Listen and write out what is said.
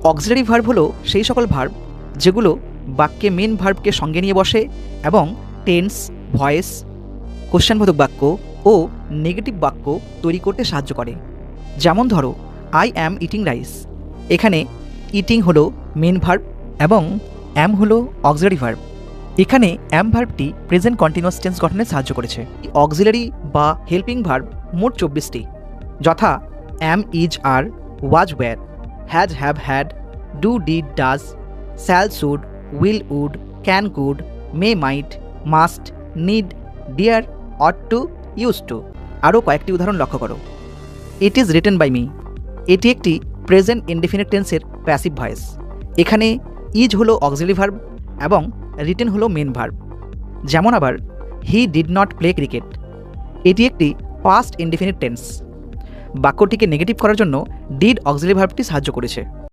Auxiliary verb হলো সেই সকল ভার্ব যেগুলো বাক্যে মেন ভার্বকে সঙ্গে নিয়ে বসে এবং টেন্স, ভয়েস, কোশ্চেনবোধক বাক্য ও নেগেটিভ বাক্য তৈরি করতে সাহায্য করে। যেমন ধরো, আই অ্যাম ইটিং রাইস। এখানে ইটিং হলো মেন ভার্ব এবং অ্যাম হলো অক্সিলারি ভার্ব। এখানে অ্যাম ভার্বটি প্রেজেন্ট কন্টিনিউয়াস টেন্স গঠনে সাহায্য করেছে। অক্সিলারি বা হেল্পিং ভার্ব মোট 24টি, যথা am, is, are, was, were, has, have, had, do, did, does, shall, should, will, would, can, could, may, might, must, need, dare, ought to, used to. আরও কয়েকটি উদাহরণ লক্ষ্য করো। It is written by me. এটি একটি present indefinite টেন্সের passive voice. এখানে is হলো অক্সিলারি ভার্ব এবং রিটেন হলো মেন ভার্ব। যেমন আবার, he did not play cricket. এটি একটি পাস্ট ইনডেফিনিট টেন্স। বাক্যটিকে নেগেটিভ করার জন্য ডিড অক্সিলারি ভার্বটি সাহায্য করেছে।